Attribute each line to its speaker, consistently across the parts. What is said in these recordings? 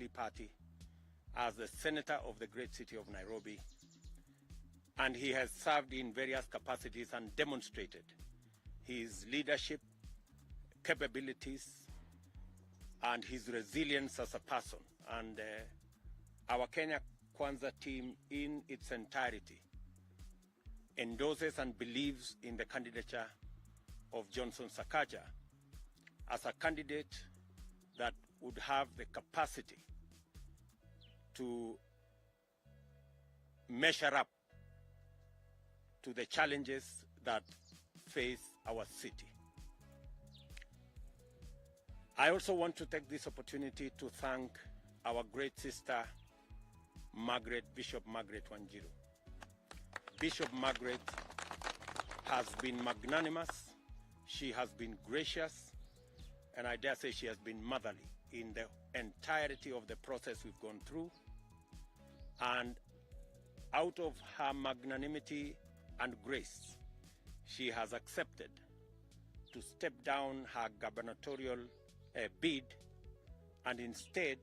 Speaker 1: Jubilee Party as the senator of the great city of Nairobi, and he has served in various capacities and demonstrated his leadership, capabilities, and his resilience as a person. And our Kenya Kwanza team in its entirety endorses and believes in the candidature of Johnson Sakaja as a candidate that would have the capacity to measure up to the challenges that face our city. I also want to take this opportunity to thank our great sister, Bishop Margaret Wanjiru. Bishop Margaret has been magnanimous, she has been gracious, and I dare say she has been motherly in the entirety of the process we've gone through. And out of her magnanimity and grace, she has accepted to step down her gubernatorial bid and instead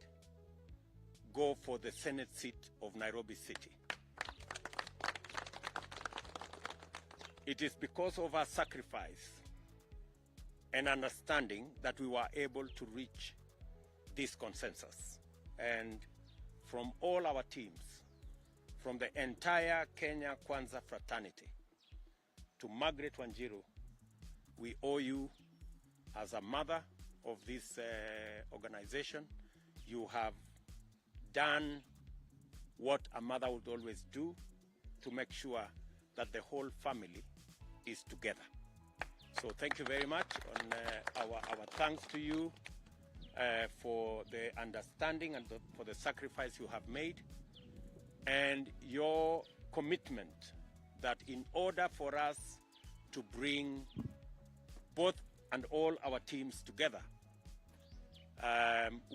Speaker 1: go for the Senate seat of Nairobi City. It is because of her sacrifice and understanding that we were able to reach this consensus. And from all our teams, from the entire Kenya Kwanza fraternity to Margaret Wanjiru, we owe you as a mother of this organization. You have done what a mother would always do to make sure that the whole family is together. So thank you very much, and our thanks to you for the understanding and for the sacrifice you have made, and your commitment that in order for us to bring both and all our teams together,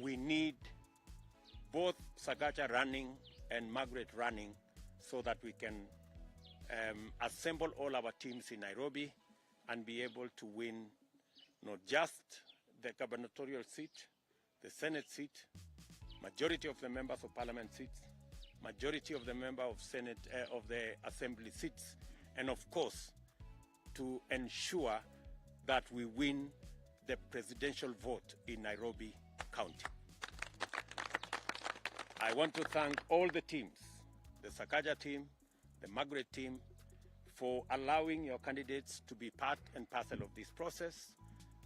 Speaker 1: we need both Sakaja running and Margaret running so that we can assemble all our teams in Nairobi and be able to win not just the gubernatorial seat, the Senate seat, majority of the members of parliament seats, majority of the member of Senate of the assembly seats, and of course to ensure that we win the presidential vote in Nairobi County. I want to thank all the teams, the Sakaja team, the Margaret team, for allowing your candidates to be part and parcel of this process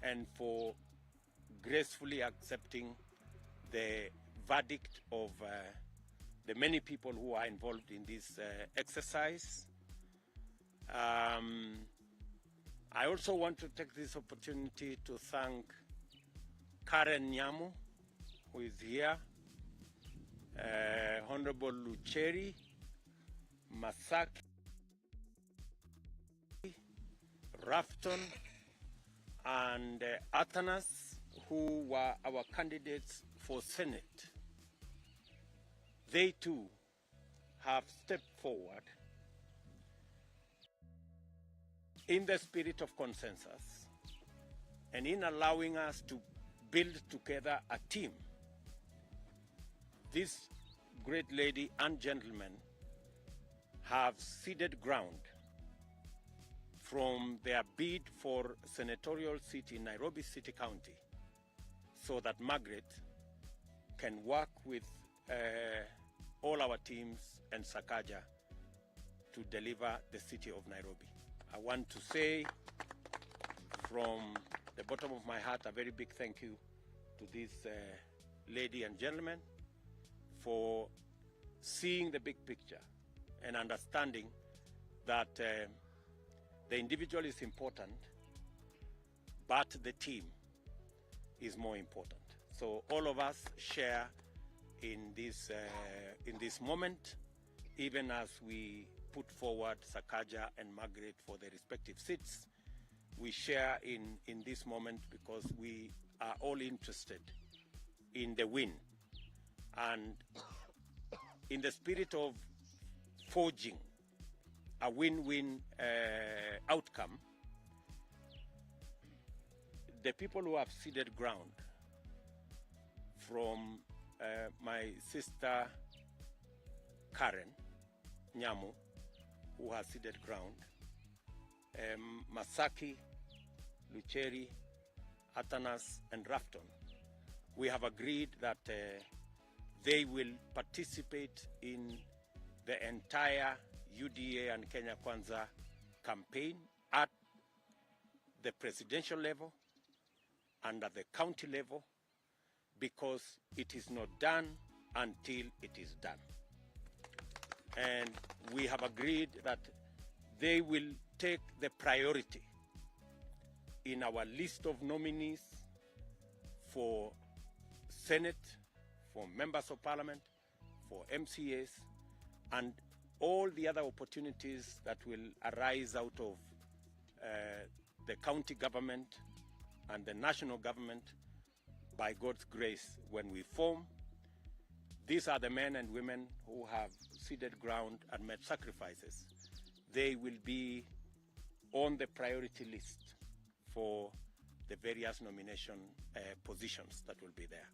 Speaker 1: and for gracefully accepting the verdict of the many people who are involved in this exercise. I also want to take this opportunity to thank Karen Nairobi, who is here, Honorable Lucheri, Masaki, Rafton, and Athanas, who were our candidates for Senate. They too have stepped forward in the spirit of consensus and in allowing us to build together a team. This great lady and gentleman have ceded ground from their bid for senatorial seat in Nairobi City County so that Margaret can work with all our teams and Sakaja to deliver the city of Nairobi. I want to say from the bottom of my heart a very big thank you to this lady and gentleman for seeing the big picture and understanding that the individual is important, but the team is more important. So all of us share in this moment, even as we put forward Sakaja and Margaret for their respective seats. We share in this moment because we are all interested in the win. And in the spirit of forging a win-win outcome, the people who have ceded ground from my my sister Karen Nyamu, who has ceded ground, Masaki, Lucheri, Atanas, and Rafton, we have agreed that they will participate in the entire UDA and Kenya Kwanza campaign at the presidential level and at the county level, because it is not done until it is done. And we have agreed that they will take the priority in our list of nominees for Senate, for members of parliament, for MCAs, and all the other opportunities that will arise out of the county government and the national government by God's grace when we form. These are the men and women who have ceded ground and made sacrifices. They will be on the priority list for the various nomination positions that will be there.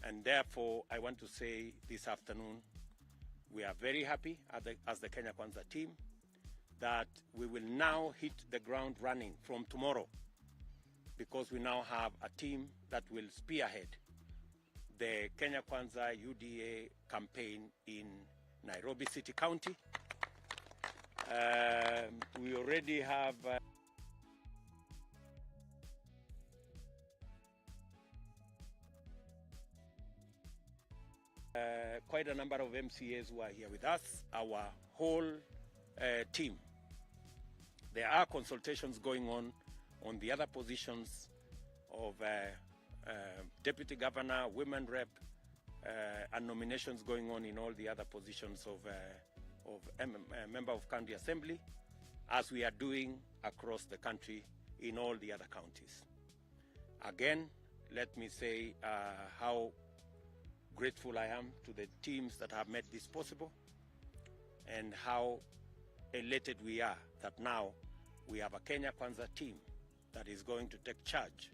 Speaker 1: And therefore, I want to say this afternoon, we are very happy as the Kenya Kwanza team that we will now hit the ground running from tomorrow, because we now have a team that will spearhead the Kenya Kwanza UDA campaign in Nairobi City County. We already have quite a number of MCAs who are here with us, our whole team. There are consultations going on the other positions of deputy governor, women rep, and nominations going on in all the other positions of member of county assembly, as we are doing across the country in all the other counties. Again, let me say how grateful I am to the teams that have made this possible, and how elated we are that now we have a Kenya Kwanza team that is going to take charge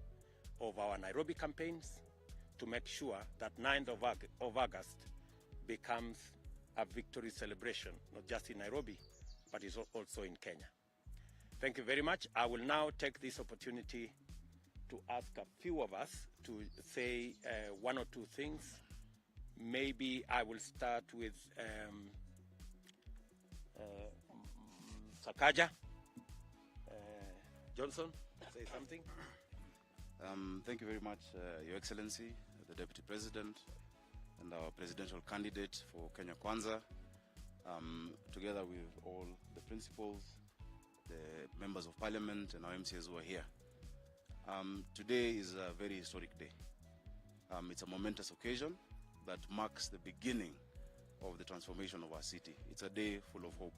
Speaker 1: of our Nairobi campaigns to make sure that 9th of August becomes a victory celebration, not just in Nairobi, but is also in Kenya. Thank you very much. I will now take this opportunity to ask a few of us to say one or two things. Maybe I will start with Sakaja. Johnson, say something.
Speaker 2: Thank you very much, Your Excellency, the Deputy President, and our presidential candidate for Kenya Kwanza, together with all the principals, the members of parliament, and our MCAs who are here. Today is a very historic day. It's a momentous occasion that marks the beginning of the transformation of our city. It's a day full of hope.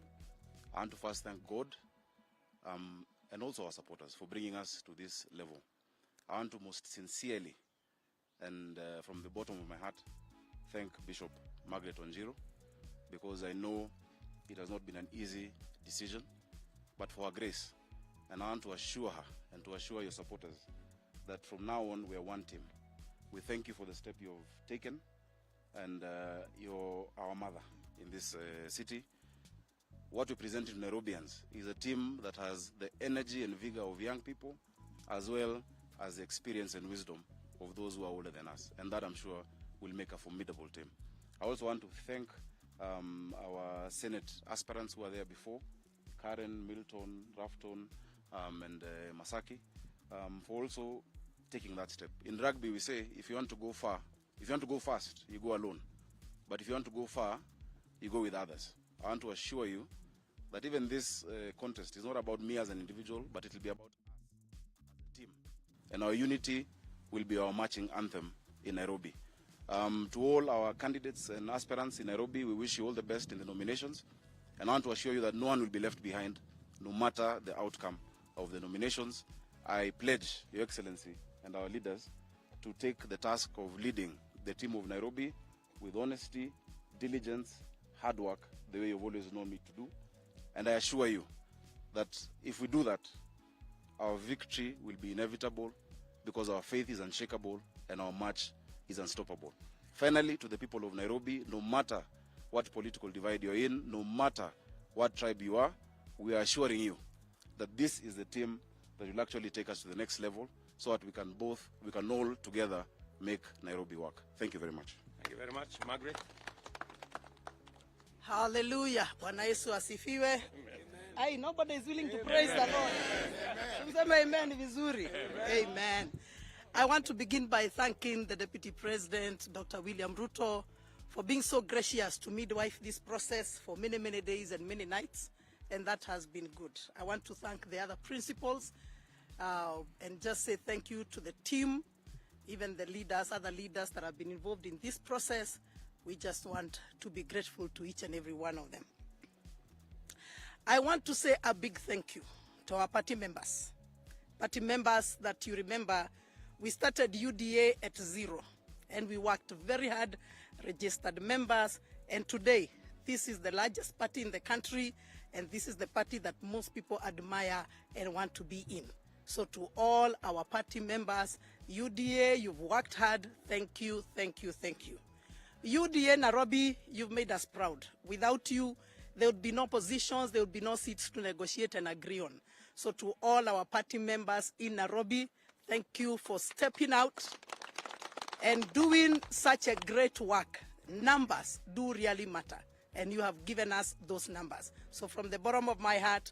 Speaker 2: I want to first thank God and also our supporters for bringing us to this level. I want to most sincerely and from the bottom of my heart thank Bishop Margaret Wanjiru, because I know it has not been an easy decision, but for her grace. And I want to assure her and to assure your supporters that from now on we are one team. We thank you for the step you have taken, and you're our mother in this city. What we present to Nairobians is a team that has the energy and vigor of young people, as well as the experience and wisdom of those who are older than us. And that, I'm sure, will make a formidable team. I also want to thank our Senate aspirants who were there before, Karen, Milton, Rafton, and Masaki, for also taking that step. In rugby, we say, if you want to go far, if you want to go fast, you go alone. But if you want to go far, you go with others. I want to assure you that even this contest is not about me as an individual, but it will be about us as a team. And our unity will be our marching anthem in Nairobi. To all our candidates and aspirants in Nairobi, we wish you all the best in the nominations. And I want to assure you that no one will be left behind, no matter the outcome of the nominations. I pledge, Your Excellency, and our leaders to take the task of leading the team of Nairobi with honesty, diligence, hard work, the way you've always known me to do. And I assure you that if we do that, our victory will be inevitable, because our faith is unshakable and our march is unstoppable. Finally, to the people of Nairobi, no matter what political divide you're in, no matter what tribe you are, we are assuring you that this is the team that will actually take us to the next level so that we can all together make Nairobi work. Thank you very much.
Speaker 1: Thank you very much. Margaret.
Speaker 3: Hallelujah. Bwana Yesu asifiwe. Amen. Nobody is willing to praise the Lord. Amen. Vizuri. Amen. I want to begin by thanking the Deputy President, Dr. William Ruto, for being so gracious to midwife this process for many, many days and many nights, and that has been good. I want to thank the other principals and just say thank you to the team, even the leaders, other leaders that have been involved in this process. We just want to be grateful to each and every one of them. I want to say a big thank you to our party members. Party members that you remember, we started UDA at 0, and we worked very hard, registered members, and today, this is the largest party in the country, and this is the party that most people admire and want to be in. So to all our party members, UDA, you've worked hard. Thank you, thank you, thank you. UDA Nairobi, you've made us proud. Without you, there would be no positions, there would be no seats to negotiate and agree on. So to all our party members in Nairobi, thank you for stepping out and doing such a great work. Numbers do really matter, and you have given us those numbers. So from the bottom of my heart,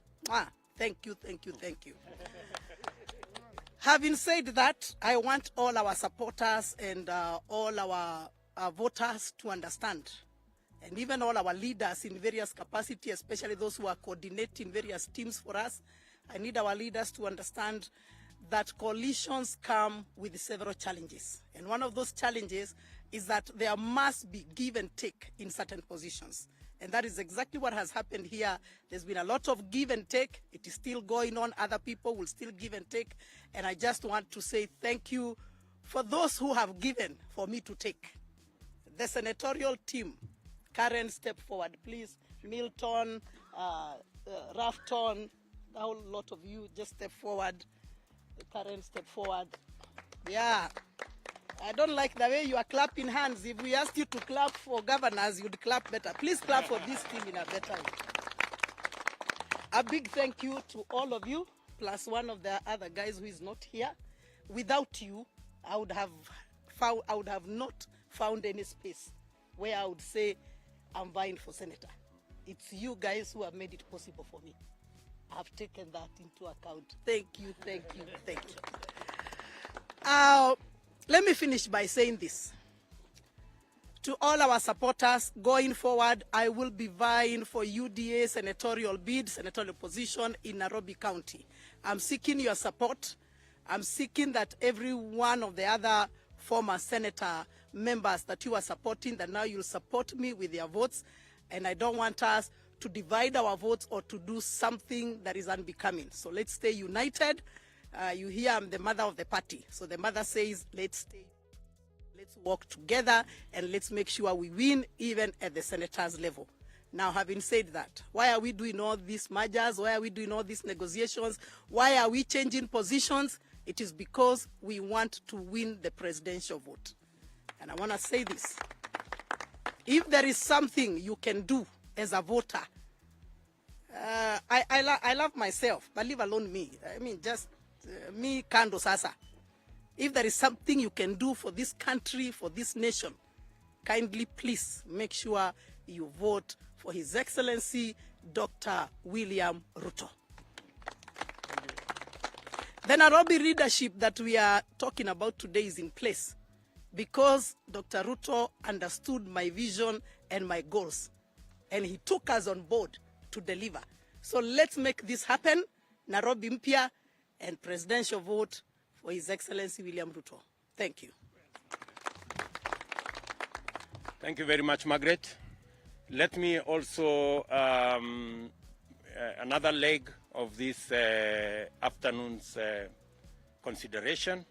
Speaker 3: thank you, thank you, thank you. Having said that, I want all our supporters and all our voters to understand, and even all our leaders in various capacity, especially those who are coordinating various teams for us. I need our leaders to understand that coalitions come with several challenges. And one of those challenges is that there must be give and take in certain positions. And that is exactly what has happened here. There's been a lot of give and take. It is still going on. Other people will still give and take. And I just want to say thank you for those who have given for me to take. The senatorial team, Karen, step forward, please. Milton, Rafton, a whole lot of you, just step forward. Karen, step forward. Yeah. I don't like the way you are clapping hands. If we asked you to clap for governors, you'd clap better. Please clap for this team in a better way. A big thank you to all of you, plus one of the other guys who is not here. Without you, I would have not found any space where I would say I'm vying for senator. It's you guys who have made it possible for me. I've taken that into account. Thank you, thank you, thank you. Let me finish by saying this. To all our supporters, going forward, I will be vying for UDA senatorial bid, senatorial position in Nairobi County. I'm seeking your support. I'm seeking that every one of the other former senator members that you are supporting, that now you'll support me with your votes. And I don't want us to divide our votes or to do something that is unbecoming. So let's stay united. You hear I'm the mother of the party. So the mother says, let's work together and let's make sure we win even at the senators level. Now, having said that, why are we doing all these mergers? Why are we doing all these negotiations? Why are we changing positions? It is because we want to win the presidential vote. And I want to say this. If there is something you can do as a voter, I love myself, but leave alone me. I mean, just me kando sasa. If there is something you can do for this country, for this nation, kindly please make sure you vote for His Excellency Dr. William Ruto. The Nairobi leadership that we are talking about today is in place because Dr. Ruto understood my vision and my goals, and he took us on board to deliver. So let's make this happen. Nairobi mpya and presidential vote for His Excellency William Ruto. Thank you.
Speaker 1: Thank you very much, Margaret. Let me also, another leg of this afternoon's consideration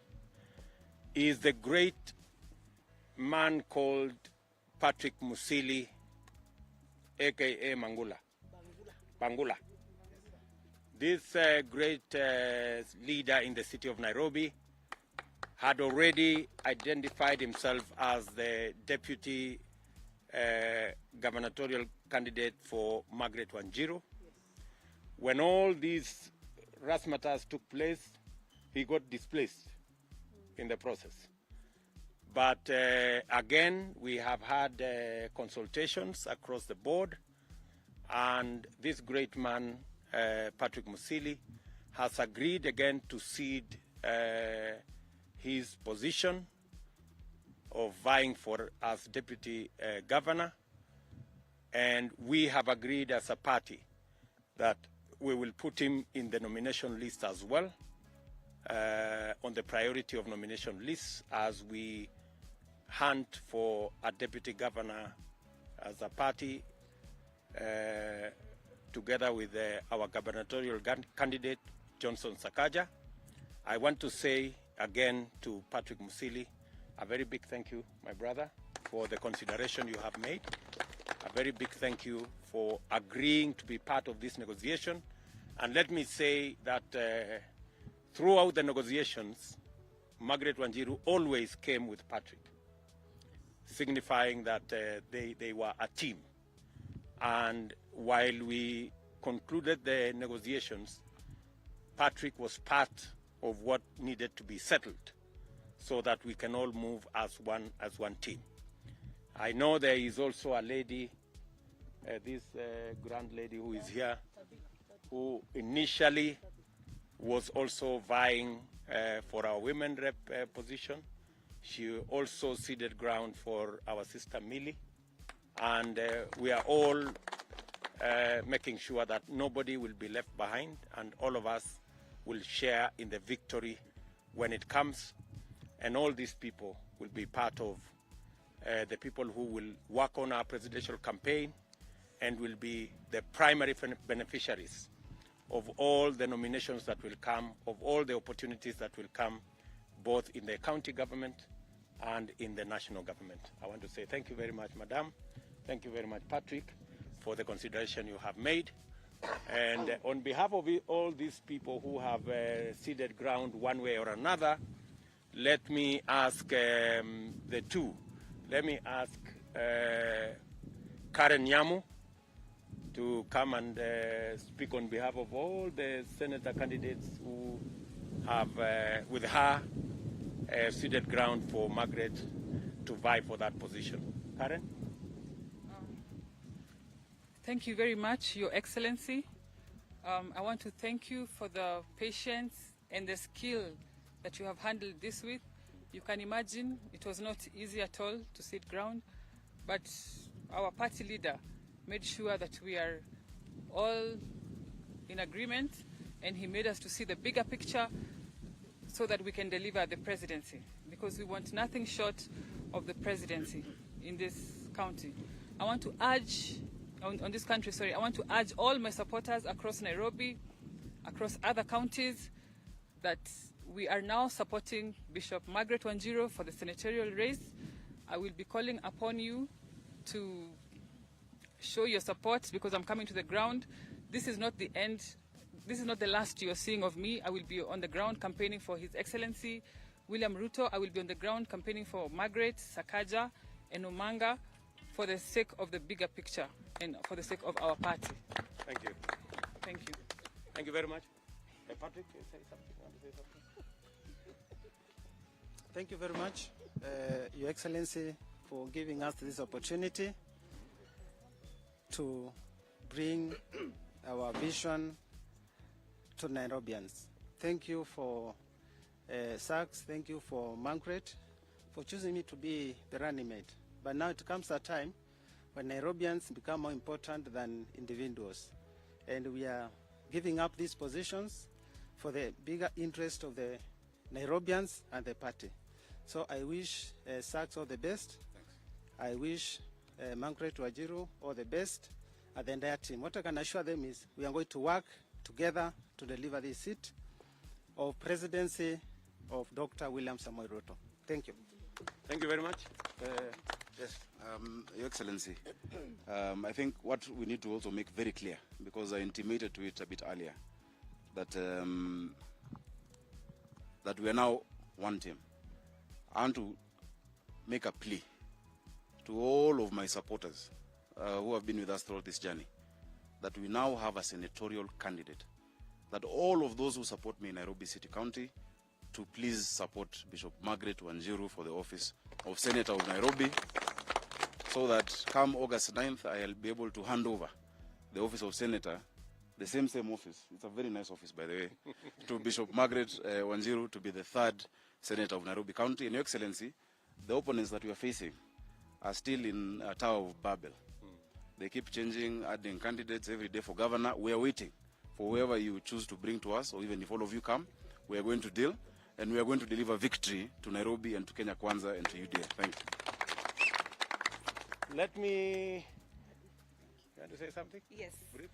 Speaker 1: is the great man called Patrick Musili, aka Bangula. This great leader in the city of Nairobi had already identified himself as the deputy gubernatorial candidate for Margaret Wanjiru. When all these razzmatazz took place, he got displaced in the process. But again, we have had consultations across the board, and this great man, Patrick Musili, has agreed again to cede his position of vying for as deputy governor, and we have agreed as a party that we will put him in the nomination list as well, on the priority of nomination list, as we hunt for a deputy governor as a party, together with our gubernatorial candidate, Johnson Sakaja. I want to say again to Patrick Musili, a very big thank you, my brother, for the consideration you have made. A very big thank you for agreeing to be part of this negotiation. And let me say that throughout the negotiations, Margaret Wanjiru always came with Patrick, signifying that they were a team. And while we concluded the negotiations, Patrick was part of what needed to be settled so that we can all move as one team. I know there is also a lady, this grand lady who is here, who initially was also vying for our women rep position. She also ceded ground for our sister Millie, and we are all making sure that nobody will be left behind, and all of us will share in the victory when it comes, and all these people will be part of the people who will work on our presidential campaign and will be the primary beneficiaries of all the nominations that will come, of all the opportunities that will come, both in the county government and in the national government. I want to say thank you very much, Madam. Thank you very much, Patrick, for the consideration you have made. And on behalf of all these people who have ceded ground one way or another, let me ask the two. Let me ask Karen Nairobi to come and speak on behalf of all the senator candidates who have, with her, ceded ground for Margaret to vie for that position. Karen?
Speaker 4: Thank you very much, Your Excellency. I want to thank you for the patience and the skill that you have handled this with. You can imagine it was not easy at all to cede ground, but our party leader made sure that we are all in agreement, and he made us to see the bigger picture so that we can deliver the presidency, because we want nothing short of the presidency in this county. I want to urge, on this country, sorry, I want to urge all my supporters across Nairobi, across other counties, that we are now supporting Bishop Margaret Wanjiru for the senatorial race. I will be calling upon you to show your support, because I'm coming to the ground. This is not the end. This is not the last you're seeing of me. I will be on the ground campaigning for His Excellency William Ruto. I will be on the ground campaigning for Margaret, Sakaja, and Omanga, for the sake of the bigger picture and for the sake of our party.
Speaker 1: Thank you.
Speaker 4: Thank you.
Speaker 1: Thank you very much. Patrick, you say something? You want to say something?
Speaker 5: Thank you very much, Your Excellency, for giving us this opportunity to bring our vision to Nairobians. Thank you for Saks, thank you for Margaret for choosing me to be the running mate. But now it comes a time when Nairobians become more important than individuals. And we are giving up these positions for the bigger interest of the Nairobians and the party. So I wish Saks all the best. Thanks. I wish Margaret Wanjiru all the best, and the entire team. What I can assure them is we are going to work together to deliver this seat of presidency of Dr. William Samoei Ruto. Thank you.
Speaker 1: Thank you very much.
Speaker 2: Yes, Your Excellency, I think what we need to also make very clear, because I intimated to it a bit earlier, that that we are now one team. I want to make a plea to all of my supporters who have been with us throughout this journey, that we now have a senatorial candidate, that all of those who support me in Nairobi City County to please support Bishop Margaret Wanjiru for the office of Senator of Nairobi, so that come August 9th, I'll be able to hand over the office of Senator, the same office, it's a very nice office by the way, to Bishop Margaret Wanjiru to be the third Senator of Nairobi County. And Your Excellency, the opponents that we are facing are still in a Tower of Babel. They keep changing, adding candidates every day for governor. We are waiting for whoever you choose to bring to us, or even if all of you come, we are going to deal, and we are going to deliver victory to Nairobi and to Kenya Kwanza and to UDA. Thank you.
Speaker 1: Let me... You want to say something?
Speaker 6: Yes.
Speaker 1: Brief?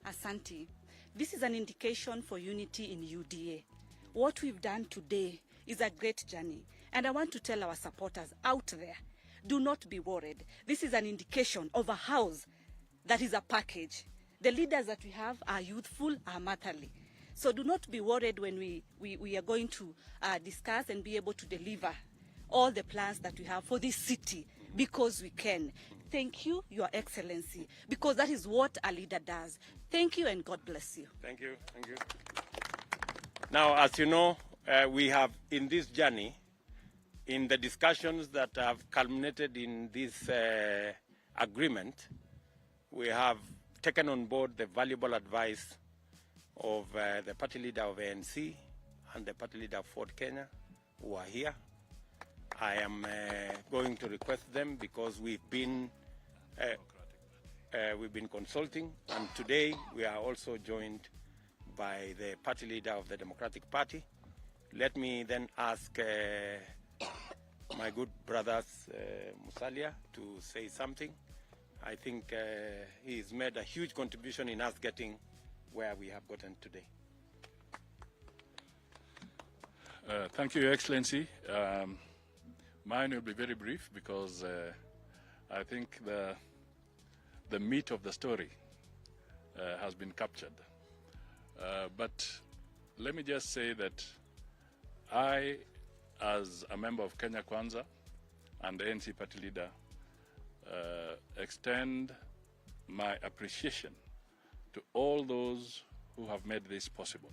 Speaker 6: Asante. This is an indication for unity in UDA. What we've done today is a great journey. And I want to tell our supporters out there, do not be worried. This is an indication of a house that is a package. The leaders that we have are youthful, are motherly. So do not be worried when we are going to discuss and be able to deliver all the plans that we have for this city, because we can. Thank you, Your Excellency, because that is what a leader does. Thank you, and God bless you.
Speaker 1: Thank you. Thank you. Now, as you know, we have in this journey, in the discussions that have culminated in this agreement, we have taken on board the valuable advice of the party leader of ANC and the party leader of Ford Kenya, who are here. I am going to request them because we've been consulting, and today we are also joined by the party leader of the Democratic Party. Let me then ask my good brothers Musalia to say something. I think he's made a huge contribution in us getting where we have gotten today.
Speaker 7: Thank you, Your Excellency. Mine will be very brief because I think the meat of the story has been captured. But let me just say that I, as a member of Kenya Kwanza and the ANC party leader, extend my appreciation to all those who have made this possible.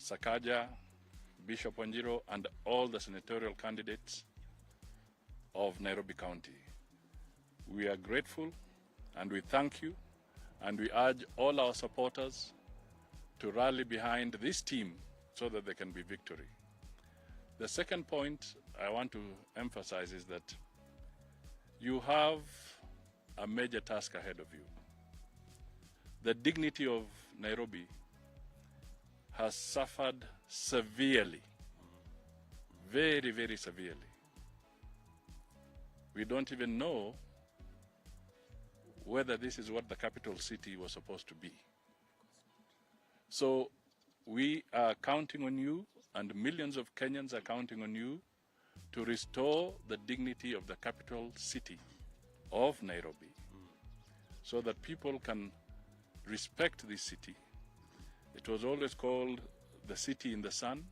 Speaker 7: Sakaja, Bishop Wanjiru, and all the senatorial candidates of Nairobi County. We are grateful and we thank you, and we urge all our supporters to rally behind this team so that there can be victory. The second point I want to emphasize is that you have a major task ahead of you. The dignity of Nairobi has suffered severely, very, very severely. We don't even know whether this is what the capital city was supposed to be. So we are counting on you, and millions of Kenyans are counting on you to restore the dignity of the capital city of Nairobi, so that people can respect this city. It was always called the city in the sun.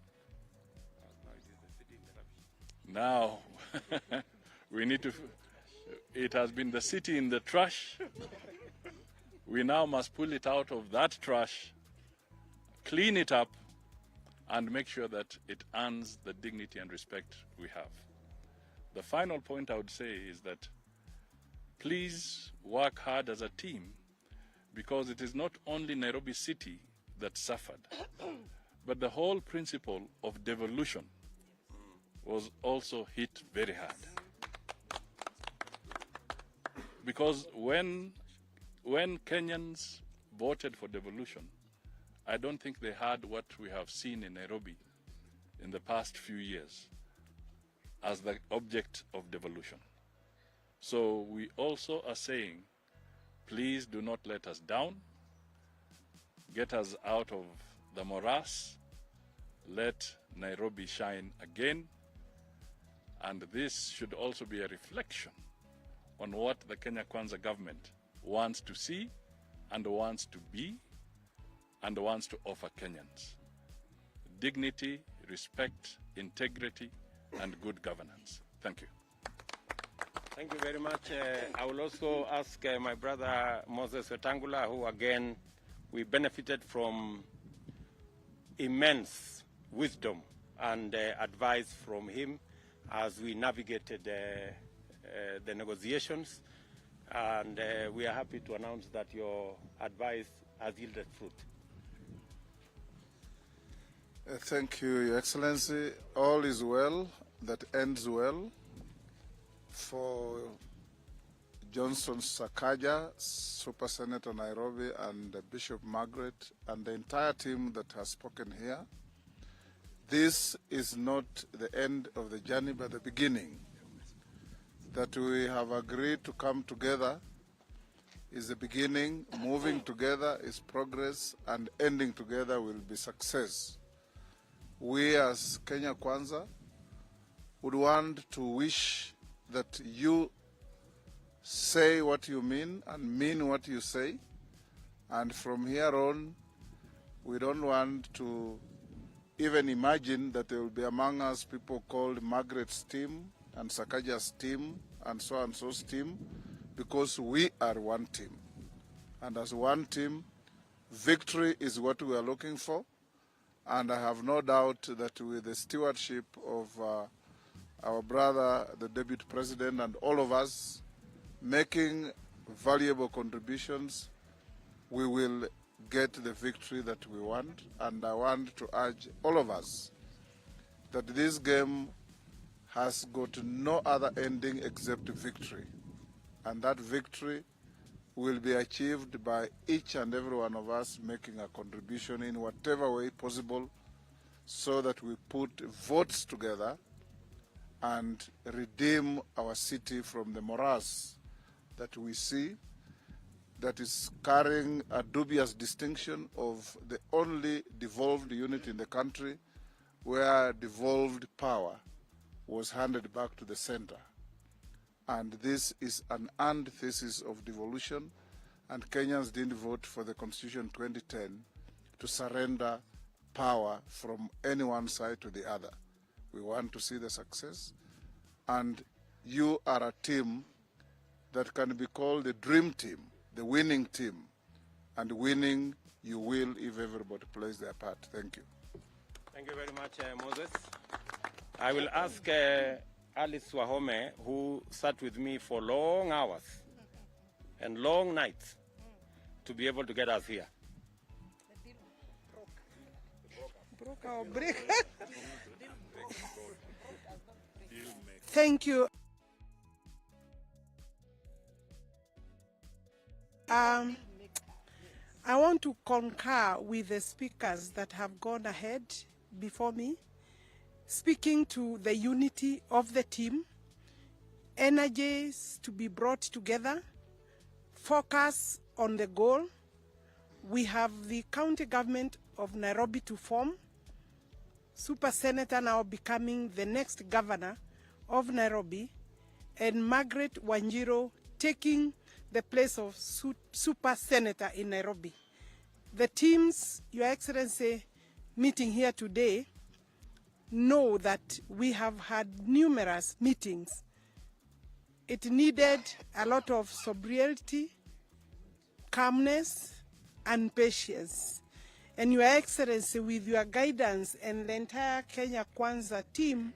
Speaker 7: Now, we need to, it has been the city in the trash. We now must pull it out of that trash, clean it up, and make sure that it earns the dignity and respect we have. The final point I would say is that please work hard as a team, because it is not only Nairobi City that suffered, but the whole principle of devolution was also hit very hard. Because when Kenyans voted for devolution, I don't think they had what we have seen in Nairobi in the past few years as the object of devolution. So we also are saying, please do not let us down. Get us out of the morass. Let Nairobi shine again. And this should also be a reflection on what the Kenya Kwanza government wants to see and wants to be and wants to offer Kenyans. Dignity, respect, integrity, and good governance. Thank you.
Speaker 1: Thank you very much. I will also ask my brother Moses Wetangula, who again, we benefited from immense wisdom and advice from him as we navigated the negotiations. And we are happy to announce that your advice has yielded fruit.
Speaker 8: Thank you, Your Excellency. All is well that ends well. For Johnson Sakaja, Super Senator Nairobi, and Bishop Margaret, and the entire team that has spoken here, this is not the end of the journey, but the beginning. That we have agreed to come together is the beginning. Moving together is progress, and ending together will be success. We as Kenya Kwanza would want to wish that you say what you mean and mean what you say. And from here on, we don't want to even imagine that there will be among us people called Margaret's team and Sakaja's team and so and so's team, because we are one team. And as one team, victory is what we are looking for. And I have no doubt that with the stewardship of our brother, the Deputy President, and all of us making valuable contributions, we will get the victory that we want. And I want to urge all of us that this game has got no other ending except victory. And that victory will be achieved by each and every one of us making a contribution in whatever way possible, so that we put votes together and redeem our city from the morass that we see, that is carrying a dubious distinction of the only devolved unit in the country where devolved power was handed back to the center. And this is an antithesis of devolution, and Kenyans didn't vote for the Constitution 2010 to surrender power from any one side to the other. We want to see the success, and you are a team that can be called the dream team, the winning team, and winning you will if everybody plays their part. Thank you.
Speaker 1: Thank you very much, Moses. I will ask Alice Wahome, who sat with me for long hours and long nights to be able to get us here.
Speaker 3: Thank you. I want to concur with the speakers that have gone ahead before me, speaking to the unity of the team, energies to be brought together, focus on the goal. We have the county government of Nairobi to form, Super Senator now becoming the next governor of Nairobi, and Margaret Wanjiru taking the place of Super Senator in Nairobi. The teams, Your Excellency, meeting here today, know that we have had numerous meetings. It needed a lot of sobriety, calmness, and patience. And Your Excellency, with your guidance and the entire Kenya Kwanza team,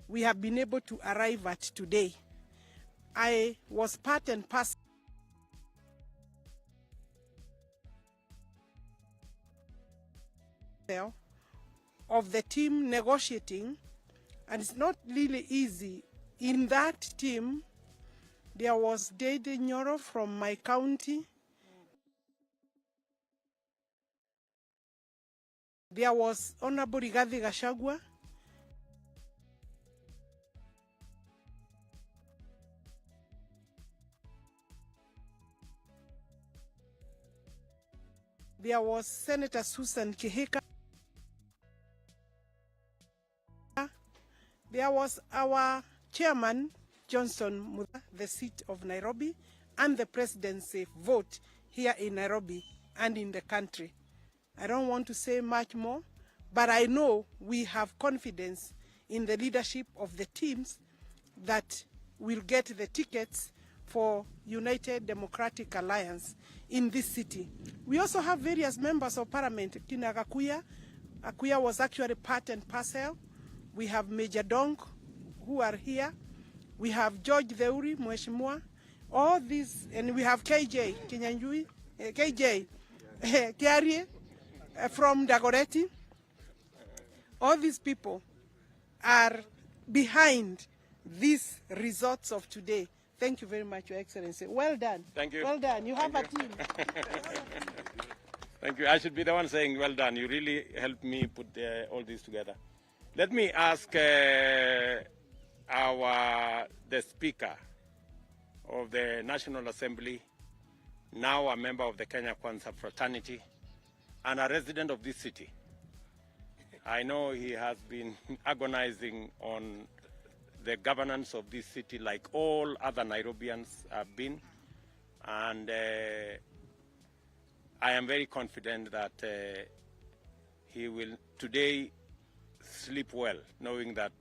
Speaker 3: we have been able to arrive at today. I was part and parcel of the team negotiating, and it's not really easy. In that team, there was Dede Nyoro from my county. There was Honorable Rigathi Gachagua. There was Senator Susan Kihika. There was our chairman, Johnson Muda, the seat of Nairobi, and the presidency vote here in Nairobi and in the country. I don't want to say much more, but
Speaker 9: But I know we have confidence in the leadership of the teams that will get the tickets for United Democratic Alliance in this city. We also have various members of parliament. Kina Akuya was actually part and parcel. We have Major Dong, who are here. We have George Theuri, Mheshimiwa. All these, and we have KJ, Kinyanjui, KJ, Kiarie from Dagoretti. All these people are behind these results of today. Thank you very much, Your Excellency. Well done.
Speaker 1: Thank you.
Speaker 9: Well done. You have a team.
Speaker 1: Thank you. I should be the one saying well done. You really helped me put all this together. Let me ask the Speaker of the National Assembly, now a member of the Kenya Kwanza fraternity, and a resident of this city. I know he has been agonizing on the governance of this city like all other Nairobians have been. And I am very confident that he will today sleep well, knowing that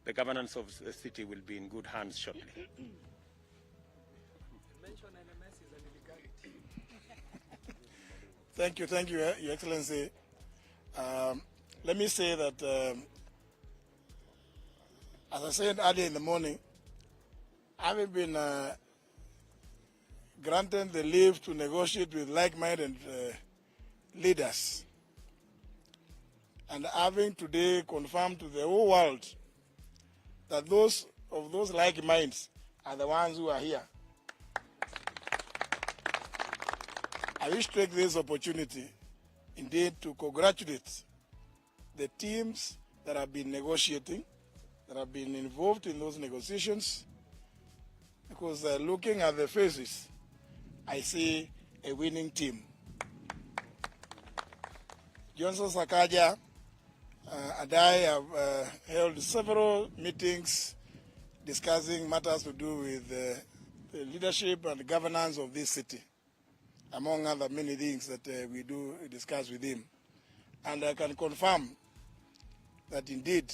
Speaker 1: the governance of the city will be in good hands shortly.
Speaker 10: Thank you, Your Excellency. Let me say that, as I said earlier in the morning, having been granted the leave to negotiate with like-minded leaders, and having today confirmed to the whole world that those of those like minds are the ones who are here, I wish to take this opportunity indeed to congratulate the teams that have been negotiating, that have been involved in those negotiations, because looking at the faces, I see a winning team. Johnson Sakaja and I have held several meetings discussing matters to do with the leadership and governance of this city, among other many things that we do discuss with him. And I can confirm that indeed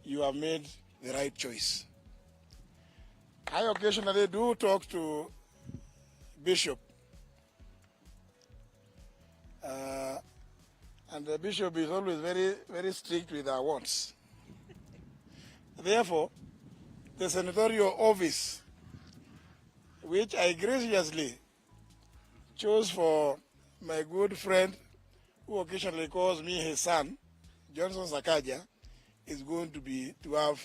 Speaker 10: you have made the right choice. I occasionally do talk to Bishop, and the Bishop is always very, very strict with our words. Therefore, the senatorial office, which I graciously chose for my good friend, who occasionally calls me his son, Johnson Sakaja, is going to have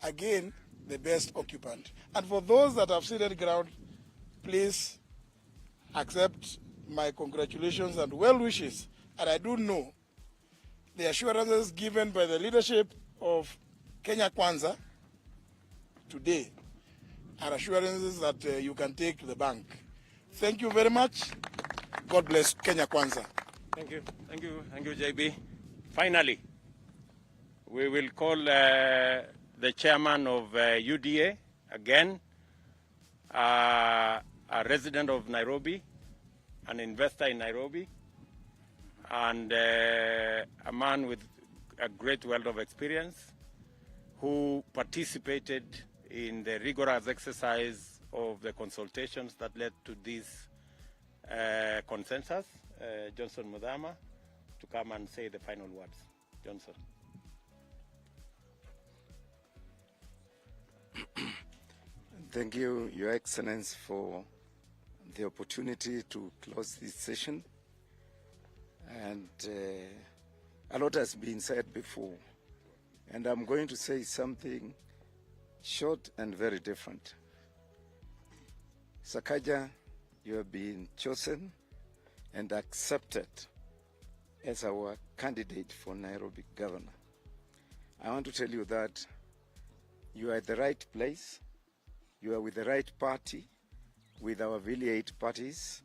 Speaker 10: again the best occupant. And for those that have ceded ground, please accept my congratulations and well wishes. And I do know the assurances given by the leadership of Kenya Kwanza today are assurances that you can take to the bank. Thank you very much. God bless Kenya Kwanza.
Speaker 1: Thank you, JB. Finally, we will call the chairman of UDA again, a resident of Nairobi, an investor in Nairobi, and a man with a great wealth of experience who participated in the rigorous exercise of the consultations that led to this consensus, Johnson Muthama, to come and say the final words. Johnson.
Speaker 11: Thank you, Your Excellency, for the opportunity to close this session. And a lot has been said before, and I'm going to say something short and very different. Sakaja, you have been chosen and accepted as our candidate for Nairobi governor. I want to tell you that you are at the right place, you are with the right party, with our affiliate parties,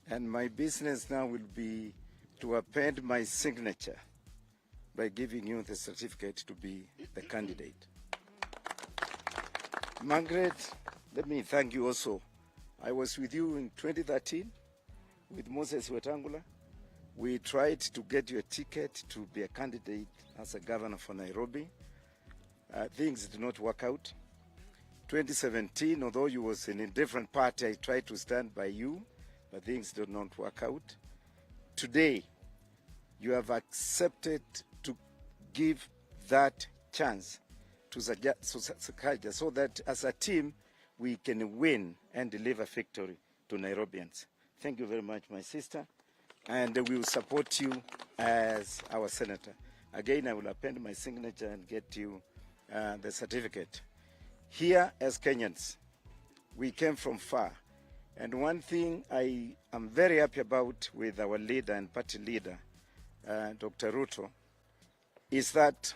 Speaker 11: and my business now will be to append my signature by giving you the certificate to be the candidate. Margaret, let me thank you also. I was with you in 2013 with Moses Wetangula, We tried to get you a ticket to be a candidate as a governor for Nairobi. Things did not work out. 2017, although you was in a different party, I tried to stand by you, but things did not work out. Today, you have accepted to give that chance to Sakaja so that as a team, we can win and deliver victory to Nairobians. Thank you very much, my sister, and we will support you as our senator. Again, I will append my signature and get you the certificate. Here, as Kenyans, we came from far, and one thing I am very happy about with our leader and party leader, Dr. Ruto, is that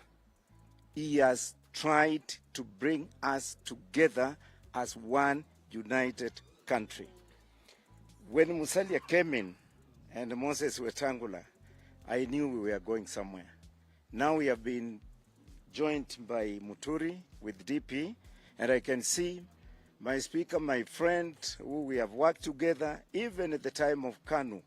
Speaker 11: he has tried to bring us together as one united country. When Musalia came in and Moses Wetangula, I knew we were going somewhere. Now we have been joined by Muturi with DP, and I can see my speaker, my friend, who we have worked together, even at the time of KANU.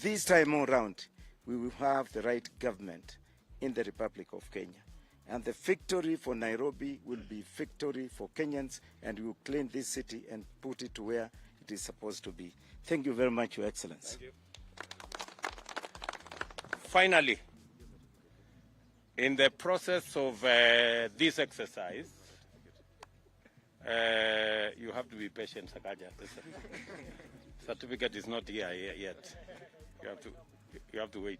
Speaker 11: This time around, we will have the right government in the Republic of Kenya. And the victory for Nairobi will be victory for Kenyans, and we will clean this city and put it to where it is supposed to be. Thank you very much, Your Excellency.
Speaker 1: Thank you. Finally, in the process of this exercise, you have to be patient, Sakaja. The certificate is not here yet. You have to wait.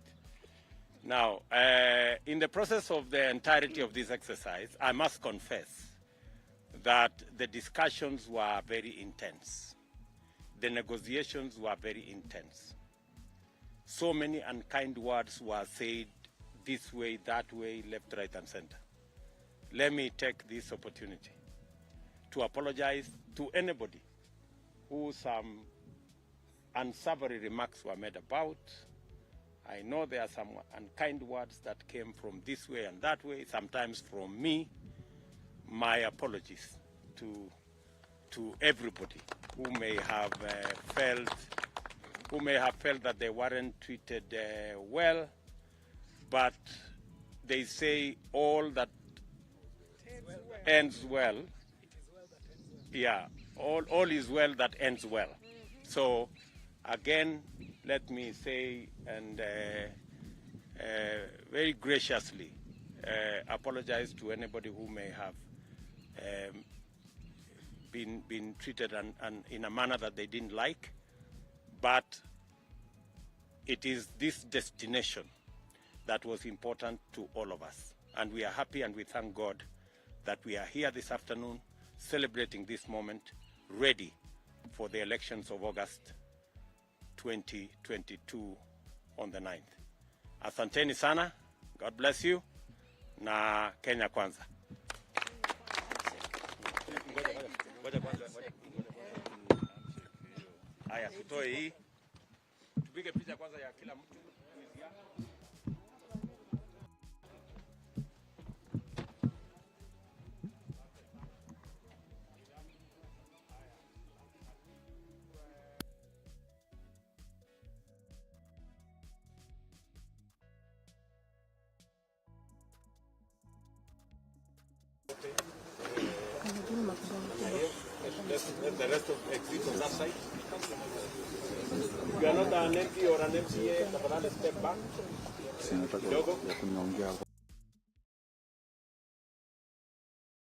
Speaker 1: Now, in the process of the entirety of this exercise, I must confess that the discussions were very intense. The negotiations were very intense. So many unkind words were said this way, that way, left, right, and center. Let me take this opportunity to apologize to anybody who some unsavory remarks were made about. I know there are some unkind words that came from this way and that way, sometimes from me. My apologies to everybody who may have felt that they weren't treated well, but they say all that ends well. Yeah, all is well that ends well. So again, let me say and very graciously apologize to anybody who may have been treated and in a manner that they didn't like. But it is this destination that was important to all of us. And we are happy and we thank God that we are here this afternoon celebrating this moment, ready for the elections of August 2022 on the 9th. Asanteni sana. God bless you. Na Kenya kwanza. Haya, tutoe hii. Tupige picha kwanza ya kila mtu. Let the rest of the exit on that side. If you are not an MP or an MCA, step back.